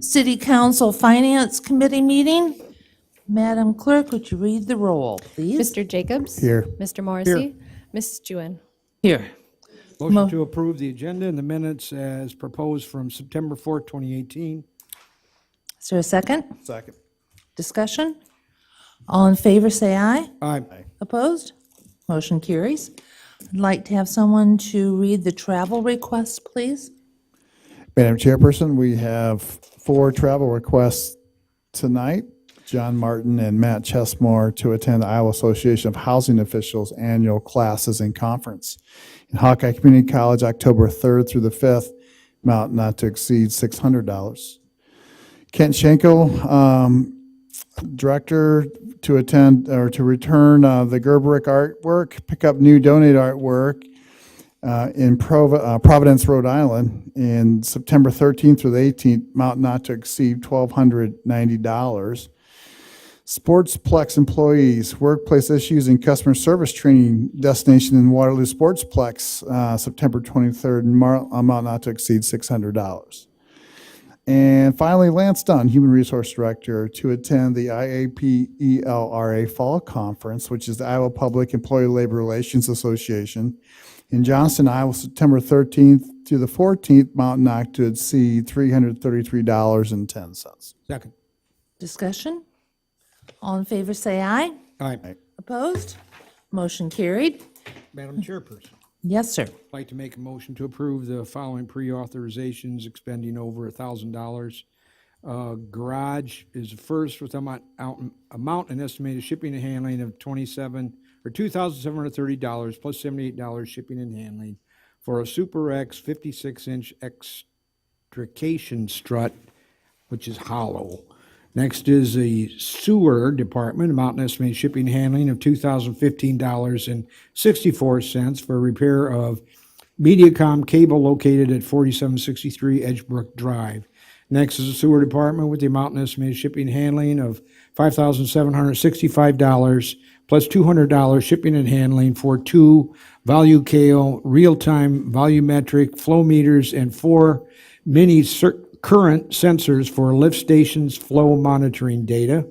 City Council Finance Committee meeting. Madam Clerk, would you read the roll, please? Mr. Jacobs? Here. Mr. Morrissey? Mrs. Jewin? Here. Motion to approve the agenda and the minutes as proposed from September 4th, 2018. Is there a second? Second. Discussion? All in favor, say aye. Aye. Opposed? Motion carries. I'd like to have someone to read the travel requests, please. Madam Chairperson, we have 4 travel requests tonight. John Martin and Matt Chesmore to attend the Iowa Association of Housing Officials annual classes and conference in Hawkeye Community College, October 3rd through the 5th, amount not to exceed $600. Kent Schenkel, Director, to attend or to return the Gerberick artwork, pick up new donated artwork in Providence, Rhode Island, in September 13th through the 18th, amount not to exceed $1,290. Sportsplex employees, workplace issues and customer service training destination in Waterloo Sportsplex, September 23rd, amount not to exceed $600. And finally, Lance Dunn, Human Resource Director, to attend the IAPELRA Fall Conference, which is the Iowa Public Employee Labor Relations Association, in Johnston, Iowa, September 13th through the 14th, amount not to exceed $333.10. Second. Discussion? All in favor, say aye. Aye. Opposed? Motion carried. Madam Chairperson, Yes, sir. I'd like to make a motion to approve the following pre-authorizations expending over $1,000. Garage is the first with amount and estimated shipping and handling of $2,730 plus $78 shipping and handling for a Super X 56-inch extrication strut, which is hollow. Next is the sewer department, amount and estimated shipping and handling of $2,015.64 for repair of Mediacom cable located at 4763 Edgebrook Drive. Next is the sewer department with the amount and estimated shipping and handling of $5,765 plus $200 shipping and handling for 2 ValueKale real-time volumetric flow meters and 4 mini current sensors for lift stations flow monitoring data.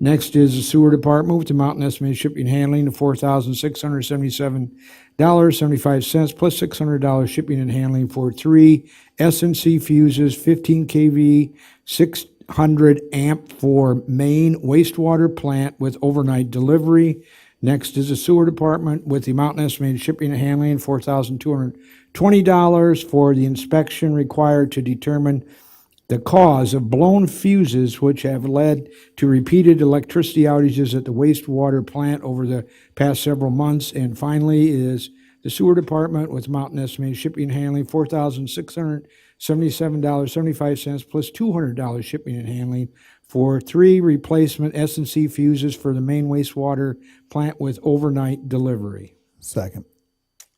Next is the sewer department with the amount and estimated shipping and handling of $4,677.75 plus $600 shipping and handling for 3 SNC fuses, 15 kV, 600 amp for main wastewater plant with overnight delivery. Next is the sewer department with the amount and estimated shipping and handling, $4,220 for the inspection required to determine the cause of blown fuses which have led to repeated electricity outages at the wastewater plant over the past several months. And finally is the sewer department with amount and estimated shipping and handling, $4,677.75 plus $200 shipping and handling for 3 replacement S&C fuses for the main wastewater plant with overnight delivery. Second.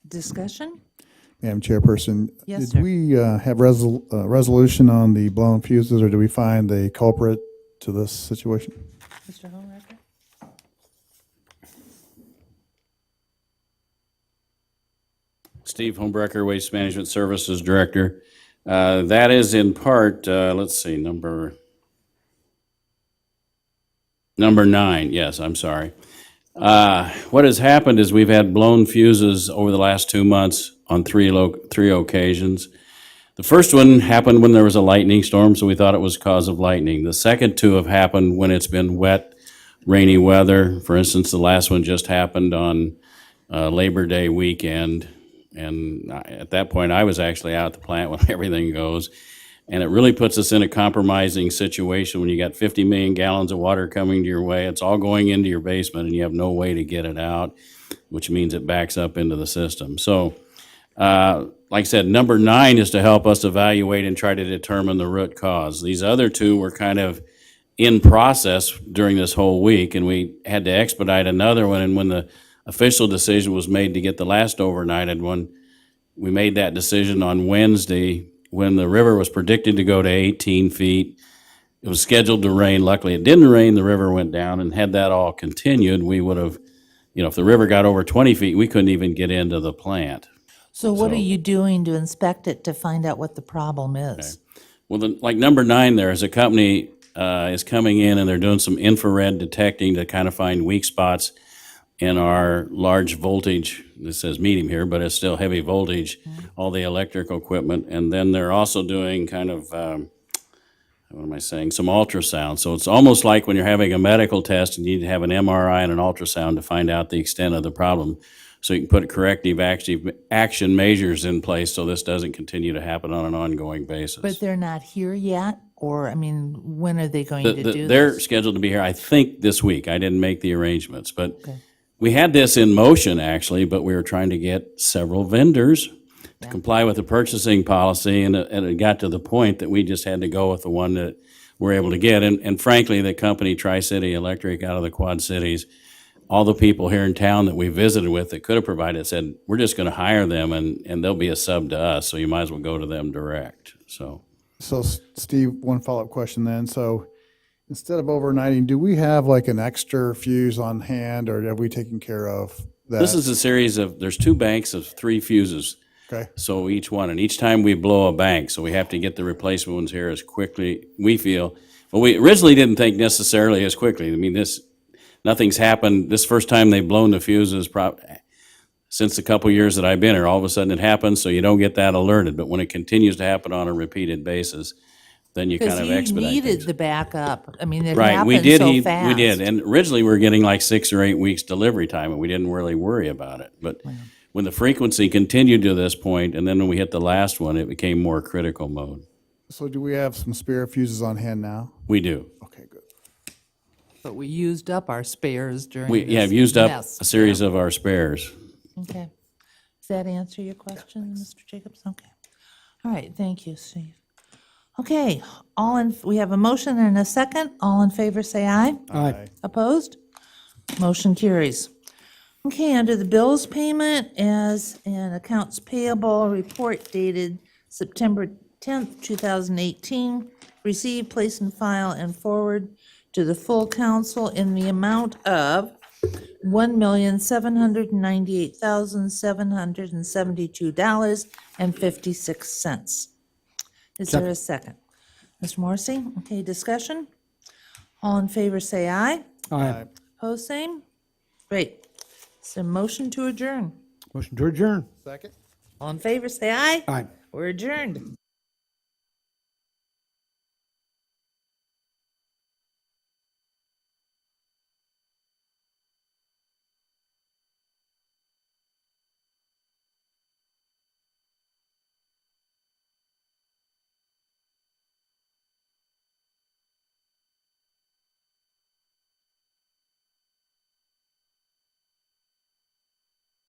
Discussion? Madam Chairperson, Yes, did sir. we have resolution on the blown fuses, or do we find the culprit to this situation? Mr. Homerecker? Steve Homebrecker, Waste Management Services Director. That is in part, let's see, number 9. Yes, I'm sorry. What has happened is we've had blown fuses over the last 2 months on 3 occasions. The first one happened when there was a lightning storm, so we thought it was cause of lightning. The second 2 have happened when it's been wet, rainy weather. For instance, the last one just happened on Labor Day weekend. And at that point, I was actually out at the plant when everything goes. And it really puts us in a compromising situation when you got 50 million gallons of water coming to your way. It's all going into your basement, and you have no way to get it out, which means it backs up into the system. So, like I said, number 9 is to help us evaluate and try to determine the root cause. These other 2 were kind of in process during this whole week, and we had to expedite another one. And when the official decision was made to get the last overnighted one, we made that decision on Wednesday when the river was predicted to go to 18 feet. It was scheduled to rain. Luckily, it didn't rain. The river went down, and had that all continued, we would have, if the river got over 20 feet, we couldn't even get into the plant. So what are you doing to inspect it to find out what the problem is? Well, like number 9 there is a company is coming in and they're doing some infrared detecting to kind of find weak spots in our large voltage. This says medium here, but it's still heavy voltage, all the electrical equipment. And then they're also doing kind of, what am I saying, some ultrasound. So it's almost like when you're having a medical test and you need to have an MRI and an ultrasound to find out the extent of the problem. So you can put corrective action measures in place so this doesn't continue to happen on an ongoing basis. But they're not here yet? Or, I mean, when are they going to do They're this? scheduled to be here, I think, this week. I didn't make the arrangements, but we had this in motion, actually, but we were trying to get several vendors to comply with the purchasing policy, and it got to the point that we just had to go with the one that we're able to get. And frankly, the company Tri-City Electric out of the Quad Cities, all the people here in town that we visited with that could have provided said, we're just going to hire them, and they'll be a sub to us, so you might as well go to them direct, so. So Steve, one follow-up question then. So instead of overnighting, do we have like an extra fuse on hand, or have we taken care of that? This is a series of, there's 2 banks of 3 fuses. Okay. So each one, and each time we blow a bank, so we have to get the replacement ones here as quickly, we feel. Well, we originally didn't think necessarily as quickly. I mean, nothing's happened. This first time they've blown the fuses since a couple years that I've been here, all of a sudden it happens, so you don't get that alerted. But when it continues to happen on a repeated basis, then you kind Because of you expedite needed things. the backup. I mean, it Right, we happened did, so we fast. did. And originally, we were getting like 6 or 8 weeks delivery time, and we didn't really worry about it. But when the frequency continued to this point, and then when we hit the last one, it became more critical mode. So do we have some spare fuses on hand now? We do. Okay, good. But we used up our spares during We, this yeah, have used up mess. a series of our spares. Okay. Does that answer your question, Mr. Jacobs? Okay. All right, thank you, Steve. Okay, we have a motion and a second. All in favor, say aye. Aye. Opposed? Motion carries. Okay, under the bills payment as an accounts payable report dated September 10th, 2018, receive, place in file, and forward to the full council in the amount of $1,798,772.56. Is there a second? Mr. Morrissey, okay, discussion? All in favor, say aye. Aye. Opposed, same? Great. So motion to adjourn. Motion to adjourn. Second? All in favor, say aye. Aye. We're adjourned.